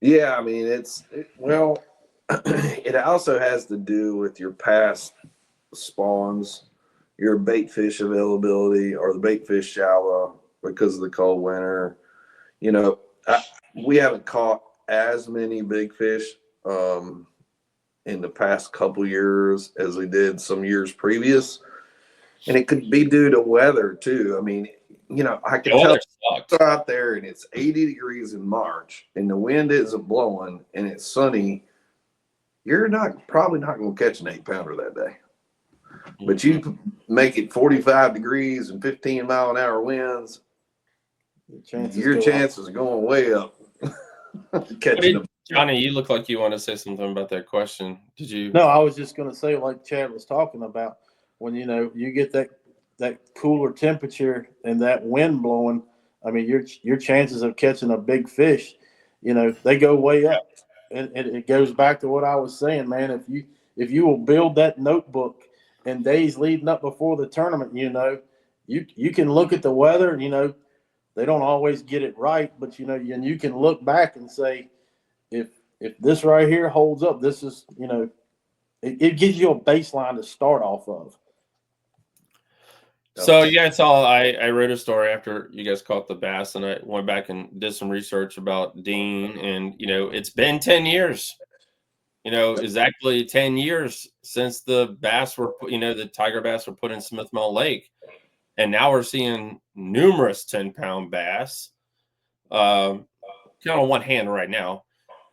Yeah, I mean, it also has to do with your past spawns, your bait fish availability, or the bait fish shallow because of the cold winter. We haven't caught as many big fish in the past couple years as we did some years previous. And it could be due to weather too. I mean, I can tell you're out there and it's 80 degrees in March and the wind isn't blowing and it's sunny. You're probably not going to catch an 8-pounder that day. But you make it 45 degrees and 15-mile-an-hour winds, your chances are going way up. Johnny, you look like you want to say something about that question. Did you? No, I was just going to say, like Chad was talking about, when you get that cooler temperature and that wind blowing, I mean, your chances of catching a big fish, they go way up. And it goes back to what I was saying, man. If you will build that notebook and days leading up before the tournament, you can look at the weather and they don't always get it right, but and you can look back and say, if this right here holds up, this is it gives you a baseline to start off of. So you guys saw I wrote a story after you guys caught the bass, and I went back and did some research about Dean, and it's been 10 years. Exactly 10 years since the bass were the tiger bass were put in Smith Mountain Lake. And now we're seeing numerous 10-pound bass. Kind of on one hand right now.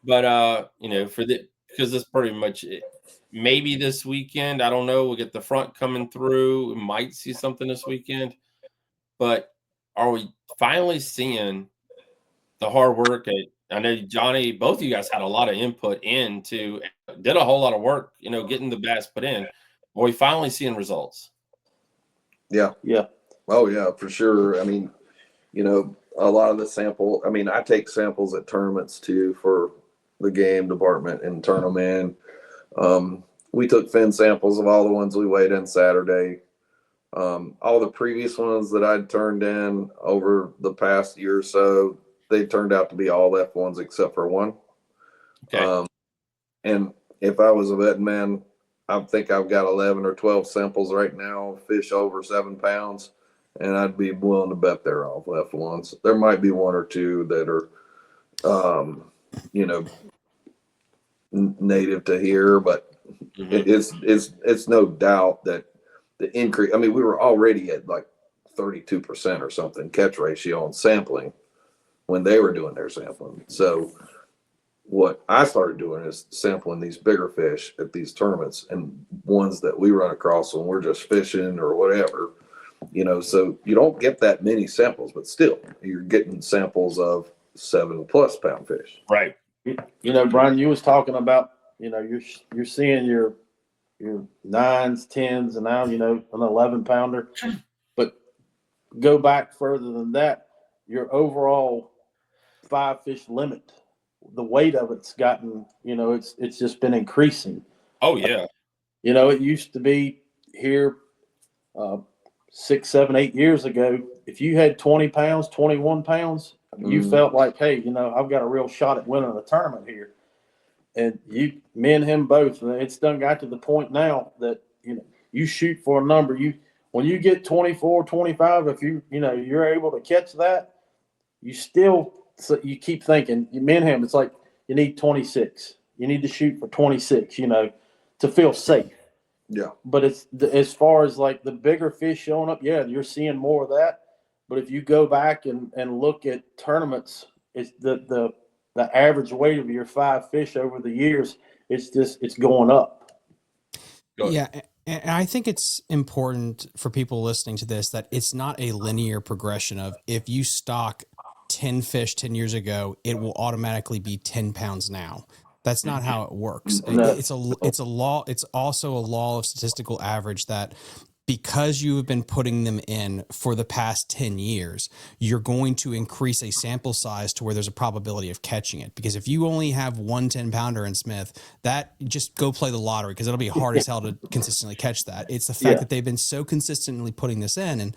But because it's pretty much it. Maybe this weekend, I don't know. We'll get the front coming through. We might see something this weekend. But are we finally seeing the hard work? I know, Johnny, both of you guys had a lot of input did a whole lot of work, getting the bass put in. Are we finally seeing results? Yeah. Yeah. Oh, yeah, for sure. I mean, a lot of the sample, I take samples at tournaments too for the game department and turn them in. We took fin samples of all the ones we weighed in Saturday. All the previous ones that I'd turned in over the past year or so, they turned out to be all F1s except for one. Okay. And if I was a vet man, I think I've got 11 or 12 samples right now, fish over 7 pounds, and I'd be willing to bet they're all F1s. There might be one or two that are, native to here, but it's no doubt that the increase. I mean, we were already at like 32% or something catch ratio on sampling when they were doing their sampling. So what I started doing is sampling these bigger fish at these tournaments and ones that we run across when we're just fishing or whatever, so you don't get that many samples, but still you're getting samples of 7+ pound fish. Right. Brian, you was talking about, you're seeing your 9s, 10s, and now, an 11 pounder, but go back further than that, your overall 5 fish limit, the weight of it's gotten, it's just been increasing. Oh yeah. It used to be here 6, 7, 8 years ago, if you had 20 pounds, 21 pounds, you felt like, hey, I've got a real shot at winning a tournament here. And me and him both, it's done got to the point now that, you shoot for a number. When you get 24, 25, if you're able to catch that, you keep thinking, me and him, it's like you need 26. You need to shoot for 26, to feel safe. Yeah. But it's as far as like the bigger fish showing up, yeah, you're seeing more of that. But if you go back and look at tournaments, it's the average weight of your 5 fish over the years, it's going up. Yeah. And I think it's important for people listening to this that it's not a linear progression of if you stock 10 fish 10 years ago, it will automatically be 10 pounds now. That's not how it works. No. It's a law. It's also a law of statistical average that because you have been putting them in for the past 10 years, you're going to increase a sample size to where there's a probability of catching it. Because if you only have 1 10-pounder in Smith, that just go play the lottery because it'll be hard as hell to consistently catch that. It's the fact that they've been so consistently putting this in. And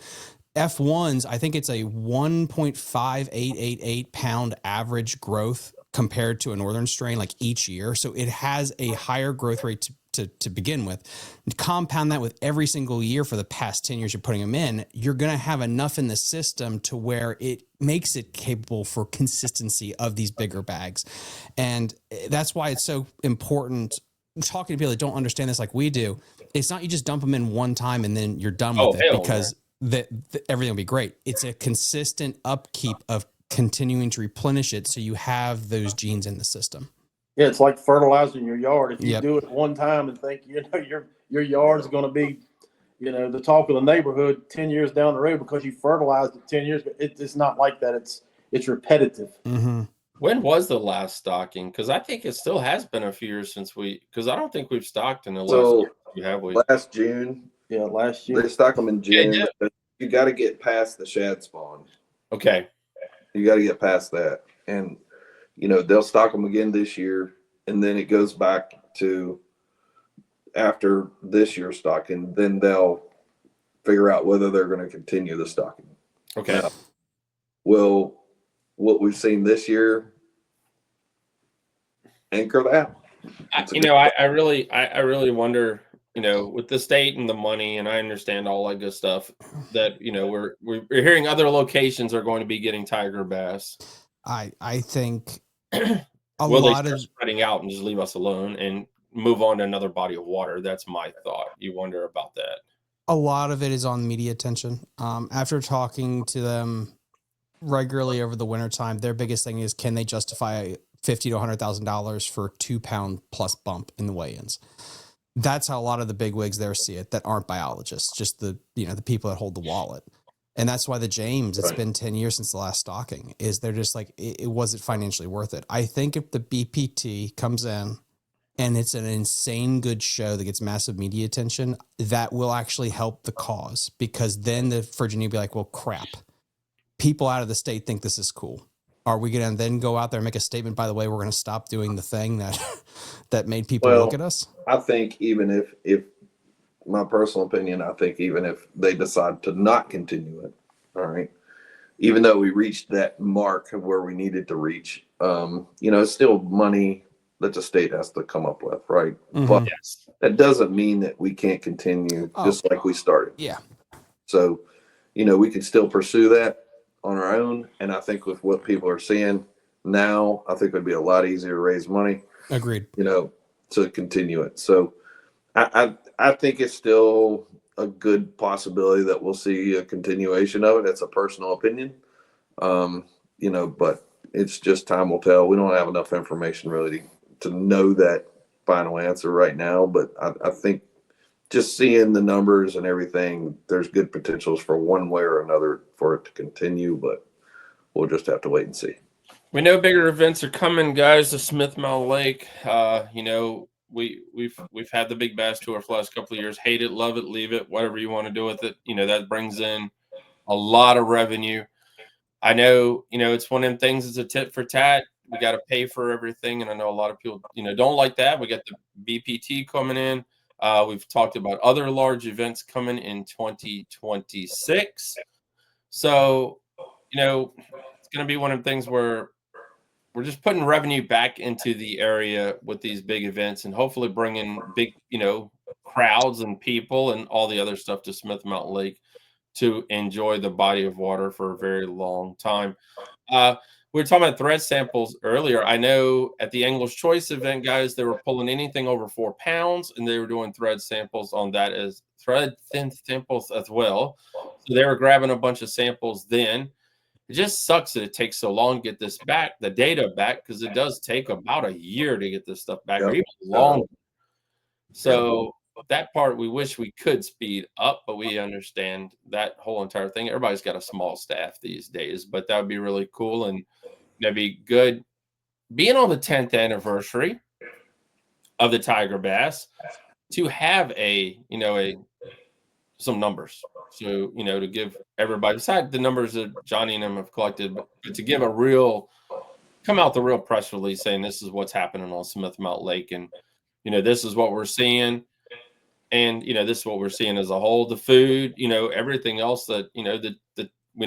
F1s, I think it's a 1.5888 pound average growth compared to a northern strain like each year. So it has a higher growth rate to begin with. And compound that with every single year for the past 10 years you're putting them in, you're going to have enough in the system to where it makes it capable for consistency of these bigger bags. And that's why it's so important. Talking to people that don't understand this like we do, it's not you just dump them in one time and then you're done with it because everything will be great. It's a consistent upkeep of continuing to replenish it so you have those genes in the system. Yeah, it's like fertilizing your yard. If you do it one time and think your yard is going to be the talk of the neighborhood 10 years down the road because you fertilized it 10 years, but it's not like that. It's repetitive. Mm-hmm. When was the last stocking? Because I think it still has been a few years since because I don't think we've stocked in the last year, have we? Last June. Yeah, last year. They stock them in June. Yeah, you got to get past the shad spawn. Okay. You got to get past that. And, they'll stock them again this year. And then it goes back to after this year's stocking. Then they'll figure out whether they're going to continue the stocking. Okay. Now, will what we've seen this year anchor that? I really wonder, with the state and the money, and I understand all that good stuff, that we're hearing other locations are going to be getting tiger bass. I think will they start spreading out and just leave us alone and move on to another body of water? That's my thought. You wonder about that. A lot of it is on media attention. After talking to them regularly over the wintertime, their biggest thing is can they justify $50,000 to $100,000 for 2 pound plus bump in the weigh-ins? That's how a lot of the big wigs there see it that aren't biologists, just the people that hold the wallet. And that's why the James, it's been 10 years since the last stocking, is they're just like, it wasn't financially worth it. I think if the BPT comes in and it's an insane good show that gets massive media attention, that will actually help the cause, because then the Virginia will be like, well, crap. People out of the state think this is cool. Are we going to then go out there and make a statement, by the way, we're going to stop doing the thing that made people look at us? I think even if my personal opinion, I think even if they decide to not continue it, all right, even though we reached that mark of where we needed to reach, it's still money that the state has to come up with, right? Mhm. But Yes. that doesn't mean that we can't continue just like we started. Yeah. So, we could still pursue that on our own. And I think with what people are seeing now, I think it would be a lot easier to raise money, Agreed. to continue it. So I think it's still a good possibility that we'll see a continuation of it. That's a personal opinion. But it's just time will tell. We don't have enough information really to know that final answer right now. But I think just seeing the numbers and everything, there's good potentials for one way or another for it to continue, but we'll just have to wait and see. We know bigger events are coming, guys. The Smith Mountain Lake. We've had the Big Bass Tour for the last couple of years. Hate it, love it, leave it, whatever you want to do with it. That brings in a lot of revenue. I know, it's one of them things. It's a tit for tat. We got to pay for everything, and I know a lot of people, don't like that. We got the BPT coming in. We've talked about other large events coming in 2026. So, it's going to be one of the things where we're just putting revenue back into the area with these big events and hopefully bringing big, crowds and people and all the other stuff to Smith Mountain Lake to enjoy the body of water for a very long time. We were talking about thread samples earlier. I know at the Angler's Choice event, guys, they were pulling anything over 4 pounds, and they were doing thread samples on that as thread thin samples as well. So they were grabbing a bunch of samples then. It just sucks that it takes so long to get this back, the data back, because it does take about a year to get this stuff back, or even longer. So that part we wish we could speed up, but we understand that whole entire thing. Everybody's got a small staff these days, but that would be really cool, and that'd be good. Being on the 10th anniversary of the Tiger Bass, to have some numbers. So, to give everybody, besides the numbers that Johnny and them have collected, but to give come out the real press release saying this is what's happening on Smith Mountain Lake. And, this is what we're seeing. And, this is what we're seeing as a whole. The food, everything else that, we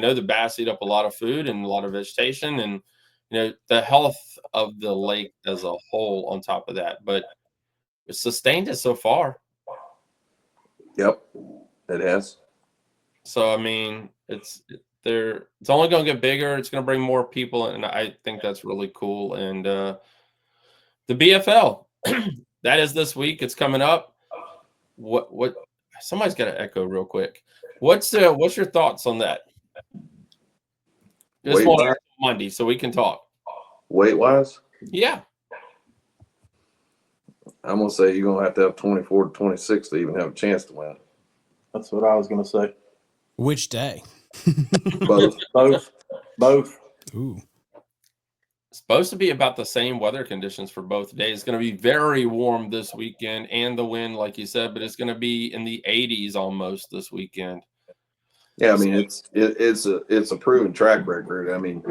know the bass eat up a lot of food and a lot of vegetation and, the health of the lake as a whole on top of that. But it's sustained it so far. Yep, it has. So, I mean, it's only going to get bigger. It's going to bring more people, and I think that's really cool. And the BFL, that is this week. It's coming up. What? Somebody's got to echo real quick. What's your thoughts on that? Just want Monday so we can talk. Weight wise? Yeah. I'm gonna say you're gonna have to have 24 to 26 to even have a chance to win. That's what I was going to say. Which day? Both. Both. Ooh. It's supposed to be about the same weather conditions for both days. It's going to be very warm this weekend, and the wind, like you said, but it's going to be in the 80s almost this weekend. Yeah, I mean it's a proven track record. I mean,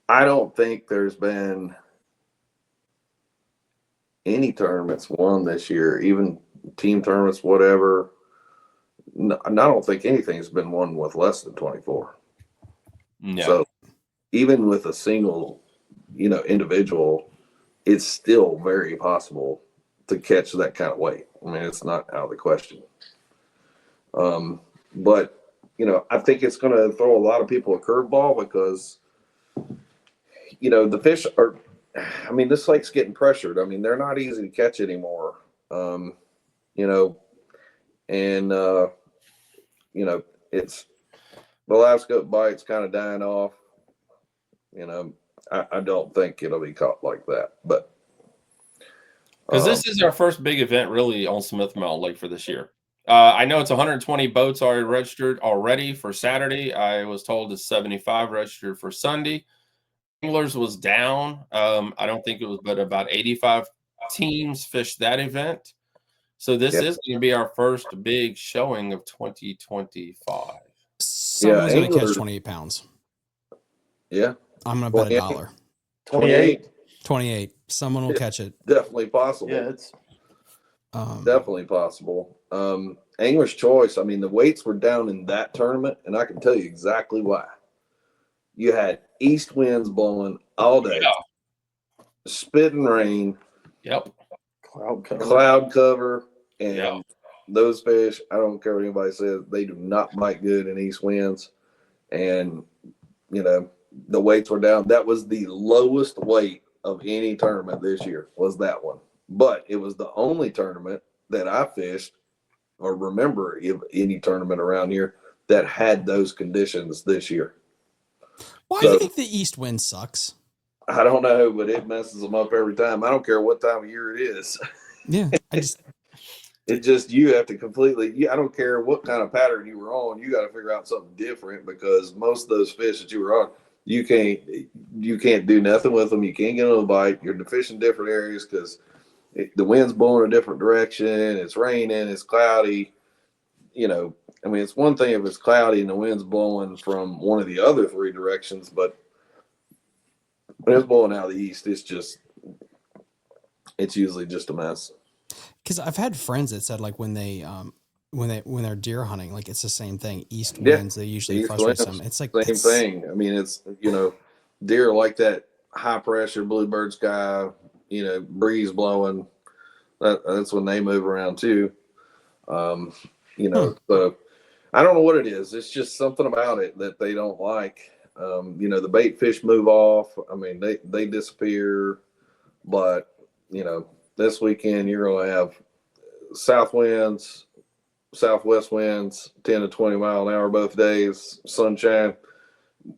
I don't think there's been any tournaments won this year, even team tournaments, whatever. No, I don't think anything's been won with less than 24. No. So even with a single, individual, it's still very possible to catch that kind of weight. I mean, it's not out of the question. But I think it's going to throw a lot of people a curveball because, the fish are. I mean, this lake's getting pressured. I mean, they're not easy to catch anymore. It's the last scope bite's kind of dying off. I don't think it'll be caught like that, but because this is our first big event really on Smith Mountain Lake for this year. I know it's 120 boats already registered already for Saturday. I was told it's 75 registered for Sunday. Anglers was down. I don't think it was, but about 85 teams fished that event. So this is going to be our first big showing of 2025. Someone's going to catch 28 pounds. Yeah. I'm going to bet $1. 28. 28. Someone will catch it. Definitely possible. Yeah, it's Definitely possible. English Choice, I mean, the weights were down in that tournament, and I can tell you exactly why. You had east winds blowing all day, spitting rain, Yep. cloud cover. and Yeah. those fish, I don't care what anybody says, they do not bite good in east winds. And, you know, the weights were down. That was the lowest weight of any tournament this year, was that one. But it was the only tournament that I fished or remember any tournament around here that had those conditions this year. Why do you think the east wind sucks? I don't know, but it messes them up every time. I don't care what time of year it is. Yeah, It just, you have to completely, I don't care what kind of pattern you were on, you got to figure out something different, because most of those fish that you were on, you can't do nothing with them. You can't get them to bite. You're fishing different areas because the wind's blowing a different direction. It's raining. It's cloudy. You know, I mean, it's one thing if it's cloudy and the wind's blowing from one of the other three directions, but when it's blowing out of the east, it's usually just a mess. Because I've had friends that said like when they're deer hunting, like it's the same thing. East winds, they usually frustrate them. It's like same thing. I mean, it's, you know, deer like that high pressure bluebird sky, you know, breeze blowing. That's when they move around too. You know, so I don't know what it is. It's just something about it that they don't like. You know, the bait fish move off. I mean, they disappear. But, you know, this weekend you're going to have south winds, southwest winds, 10 to 20 mile an hour both days, sunshine.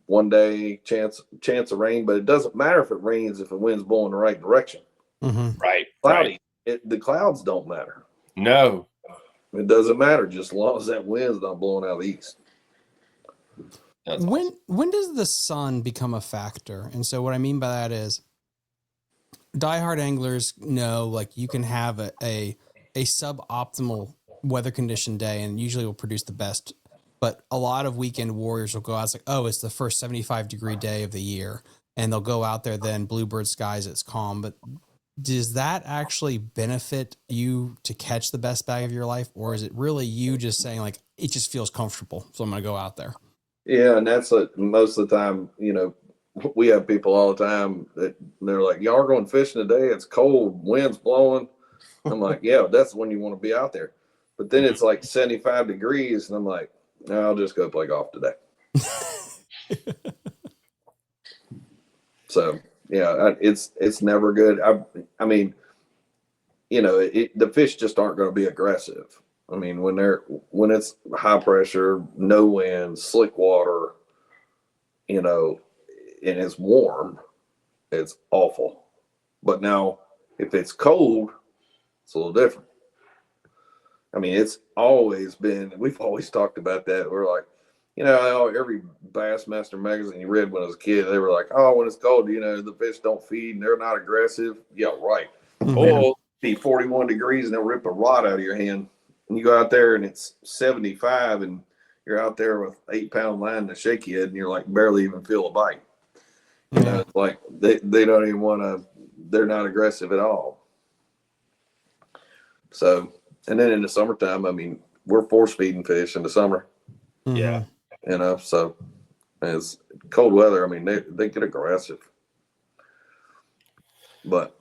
One day, chance of rain, but it doesn't matter if it rains if the wind's blowing the right direction. Mm-hmm. Right. Cloudy. The clouds don't matter. No. It doesn't matter just as long as that wind's not blowing out of the east. When does the sun become a factor? And so what I mean by that is diehard anglers know like you can have a suboptimal weather condition day and usually will produce the best. But a lot of weekend warriors will go out. It's like, oh, it's the first 75-degree day of the year. And they'll go out there then, bluebird skies, it's calm. But does that actually benefit you to catch the best bag of your life? Or is it really you just saying like, it just feels comfortable, so I'm going to go out there? Yeah, and that's what most of the time, you know, we have people all the time that they're like, y'all are going fishing today. It's cold, wind's blowing. I'm like, yeah, that's when you want to be out there. But then it's like 75 degrees. And I'm like, no, I'll just go play golf today. So yeah, it's never good. I mean, you know, the fish just aren't going to be aggressive. I mean, when it's high pressure, no wind, slick water, you know, and it's warm, it's awful. But now if it's cold, it's a little different. I mean, it's always been, we've always talked about that. We're like, you know, every Bassmaster magazine you read when I was a kid, they were like, oh, when it's cold, you know, the fish don't feed and they're not aggressive. Yeah, right. Mm-hmm. It'll be 41 degrees and they'll rip a rod out of your hand. And you go out there and it's 75 and you're out there with 8-pound line to shake your head and you're like barely even feel a bite. You know, it's like they don't even want to, they're not aggressive at all. So, and then in the summertime, I mean, we're force feeding fish in the summer. Mm-hmm. Yeah. You know, so it's cold weather. I mean, they get aggressive. But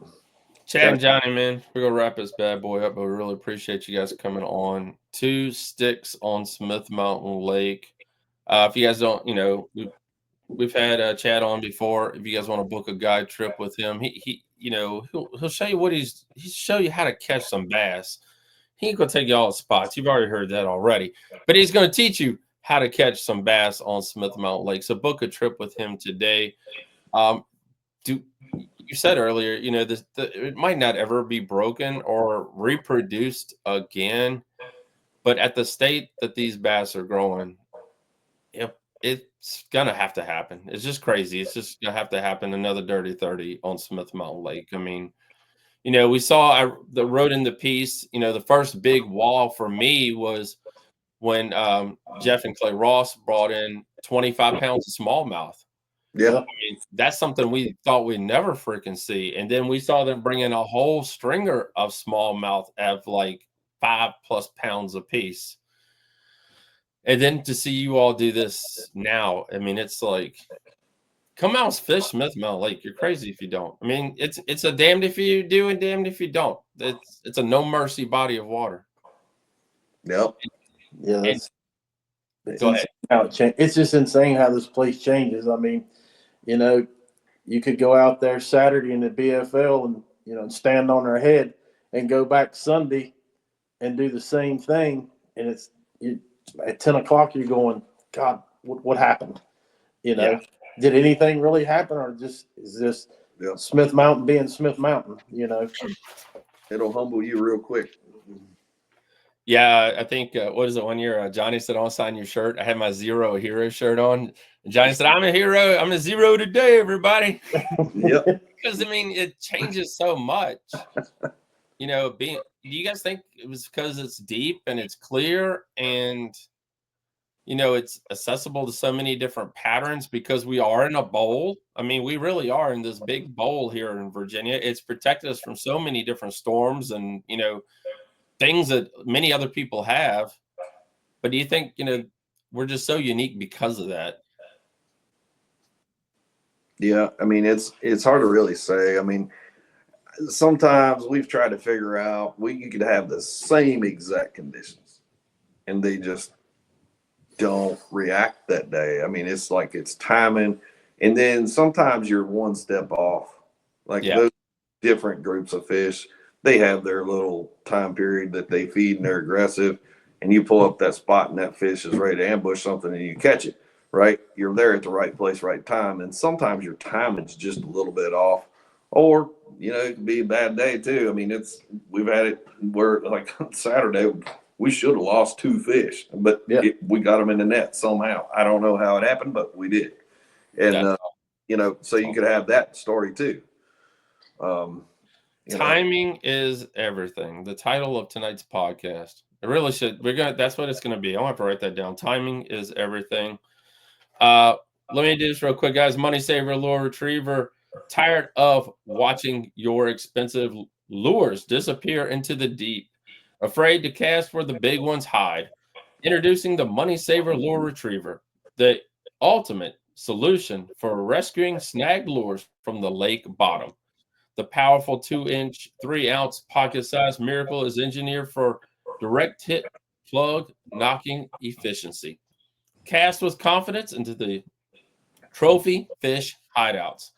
Chad and Johnny, man, we're going to wrap this bad boy up, but we really appreciate you guys coming on. 2 Sticks on Smith Mountain Lake. If you guys don't, you know, we've had Chad on before. If you guys want to book a guide trip with him, he you know, he'll show you he'll show you how to catch some bass. He ain't going to take you all the spots. You've already heard that already. But he's going to teach you how to catch some bass on Smith Mountain Lake. So book a trip with him today. You said earlier, you know, it might not ever be broken or reproduced again, but at the state that these bass are growing, it's gonna have to happen. It's just crazy. It's just gonna have to happen. Another Dirty 30 on Smith Mountain Lake. I mean, you know, we saw the road in the piece. You know, the first big wall for me was when Jeff and Clay Ross brought in 25 pounds of smallmouth. Yeah. I mean, that's something we thought we'd never freaking see. And then we saw them bring in a whole stringer of smallmouth at like 5+ pounds a piece. And then to see you all do this now, I mean, it's like, come out and fish Smith Mountain Lake. You're crazy if you don't. I mean, it's a damned if you do and damned if you don't. It's a no mercy body of water. Yep. Yeah, that's Go ahead. how it's just insane how this place changes. I mean, you know, you could go out there Saturday in the BFL and, you know, stand on their head and go back Sunday and do the same thing. And it's at 10 o'clock, you're going, God, what happened? You know, Yeah. Did anything really happen, or is this Smith Mountain being Smith Mountain? You know, It'll humble you real quick. Yeah, I think what is it? One year, Johnny said, "I'll sign your shirt." I had my Zero Hero shirt on, and Johnny said, "I'm a hero. I'm a zero today, everybody." Yep. Because I mean, it changes so much. You know, do you guys think it was because it's deep and it's clear and you know it's accessible to so many different patterns because we are in a bowl? I mean, we really are in this big bowl here in Virginia. It's protected us from so many different storms and you know things that many other people have. But do you think you know we're just so unique because of that? Yeah. I mean, it's hard to really say. I mean, sometimes we've tried to figure out you could have the same exact conditions and they just don't react that day. I mean, it's like it's timing. And then sometimes you're one step off. Like those different groups of fish, they have their little time period that they feed and they're aggressive. And you pull up that spot and that fish is ready to ambush something and you catch it, right? You're there at the right place, right time. And sometimes your timing's just a little bit off. Or, you know, it could be a bad day too. I mean, we've had it where like Saturday, we should have lost 2 fish, but we got them in the net somehow. I don't know how it happened, but we did. And, you know, so you could have that story too. Timing is everything. The title of tonight's podcast. It really should. That's what it's going to be. I want to write that down. Timing is everything. Let me do this real quick, guys. Money Saver Lure Retriever. Tired of watching your expensive lures disappear into the deep? Afraid to cast where the big ones hide? Introducing the Money Saver Lure Retriever, the ultimate solution for rescuing snagged lures from the lake bottom. The powerful 2-inch, 3-ounce pocket-sized miracle is engineered for direct hit plug knocking efficiency. Cast with confidence into the trophy fish hideouts.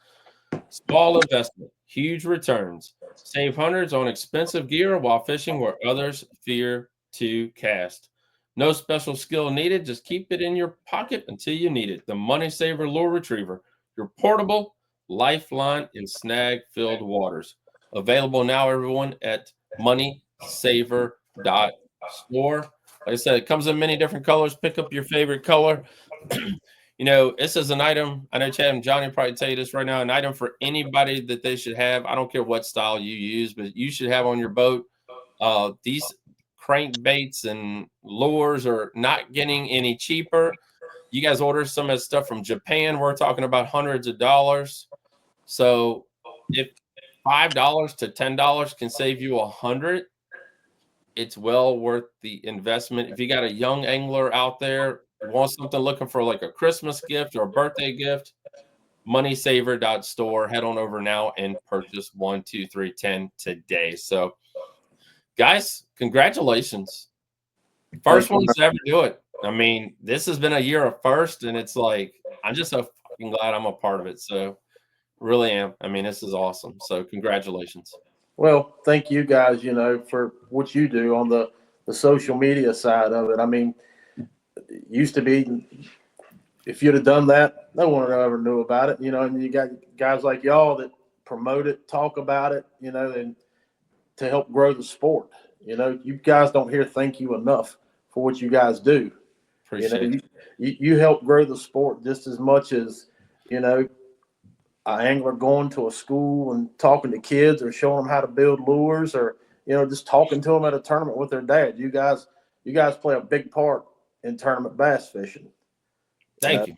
Small investment, huge returns. Save hundreds on expensive gear while fishing where others fear to cast. No special skill needed. Just keep it in your pocket until you need it. The Money Saver Lure Retriever, your portable lifeline in snag-filled waters. Available now, everyone, at moneysaver.store. Like I said, it comes in many different colors. Pick up your favorite color. You know, this is an item. I know Chad and Johnny probably tell you this right now. An item for anybody that they should have. I don't care what style you use, but you should have on your boat. These crankbaits and lures are not getting any cheaper. You guys order some of that stuff from Japan. We're talking about hundreds of dollars. So if $5 to $10 can save you $100, it's well worth the investment. If you got a young angler out there who wants something looking for like a Christmas gift or a birthday gift, moneysaver.store. Head on over now and purchase 1, 2, 3, 10 today. So, guys, congratulations. First one to ever do it. I mean, this has been a year of first, and it's like, I'm just so fucking glad I'm a part of it. So, really am. I mean, this is awesome. So, congratulations. Well, thank you guys, you know, for what you do on the social media side of it. I mean, it used to be, if you'd have done that, no one ever knew about it, you know, and you got guys like y'all that promote it, talk about it, you know, and to help grow the sport. You know, you guys don't hear thank you enough for what you guys do. Appreciate it. You help grow the sport just as much as, you know, an angler going to a school and talking to kids or showing them how to build lures or, you know, just talking to them at a tournament with their dad. You guys play a big part in tournament bass fishing. Thank you.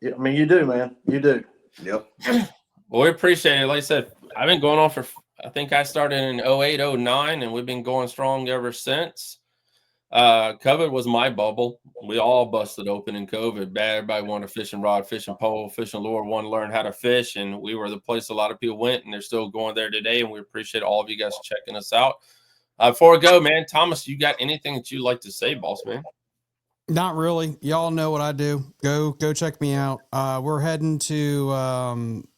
Yeah, I mean, you do, man. You do. Yep. Well, we appreciate it. Like I said, I've been going on for, I think I started in 08, 09, and we've been going strong ever since. COVID was my bubble. We all busted open in COVID. Bad. Everybody wanted to fish and rod, fish and pole, fish and lure, wanted to learn how to fish. And we were the place a lot of people went, and they're still going there today. And we appreciate all of you guys checking us out. Before we go, man, Thomas, you got anything that you'd like to say, boss man? Not really. Y'all know what I do. Go check me out. We're heading to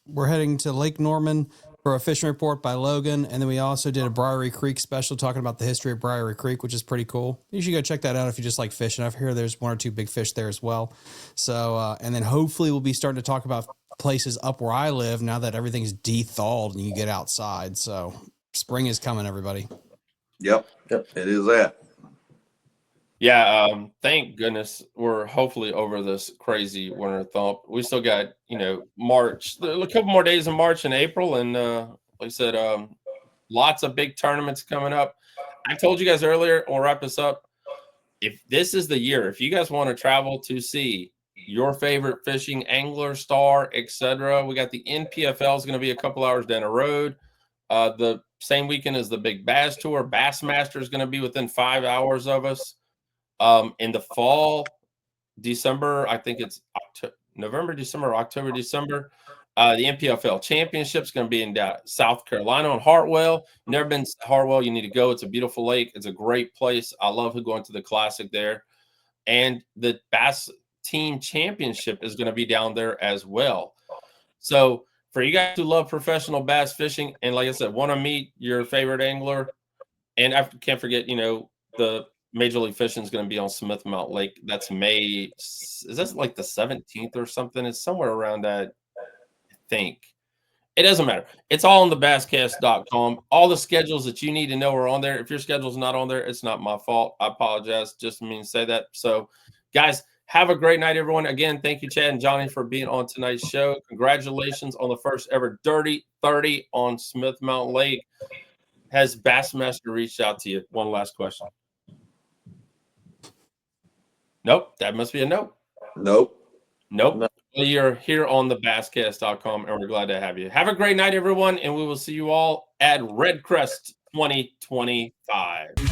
Lake Norman for a fishing report by Logan, and then we also did a Briary Creek special talking about the history of Briary Creek, which is pretty cool. You should go check that out if you just like fishing. I hear there's 1 or 2 big fish there as well. So, and then hopefully we'll be starting to talk about places up where I live now that everything's de-thawed and you get outside. So spring is coming, everybody. Yep. It is that. Yeah, thank goodness we're hopefully over this crazy winter thump. We still got, March, a couple more days in March and April. And like I said, lots of big tournaments coming up. I told you guys earlier, we'll wrap this up. If this is the year, if you guys want to travel to see your favorite fishing angler, star, etc., we got the NPFL is going to be a couple hours down the road. The same weekend as the Big Bass Tour. Bassmaster is going to be within 5 hours of us. In the fall, December, I think it's November, December, October, December. The NPFL Championship is going to be in South Carolina on Hartwell. Never been to Hartwell, you need to go. It's a beautiful lake. It's a great place. I love going to the Classic there. And the Bass Team Championship is going to be down there as well. So for you guys who love professional bass fishing, and like I said, want to meet your favorite angler, and I can't forget, the Major League Fishing is going to be on Smith Mountain Lake. That's May. Is that like the 17th or something? It's somewhere around that, I think. It doesn't matter. It's all on the basscast.com. All the schedules that you need to know are on there. If your schedule's not on there, it's not my fault. I apologize. Just mean to say that. So, guys, have a great night, everyone. Again, thank you, Chad and Johnny, for being on tonight's show. Congratulations on the first ever Dirty 30 on Smith Mountain Lake. Has Bassmaster reached out to you? One last question. Nope. That must be a nope. Nope. Well, you're here on the basscast.com, and we're glad to have you. Have a great night, everyone, and we will see you all at Red Crest 2025.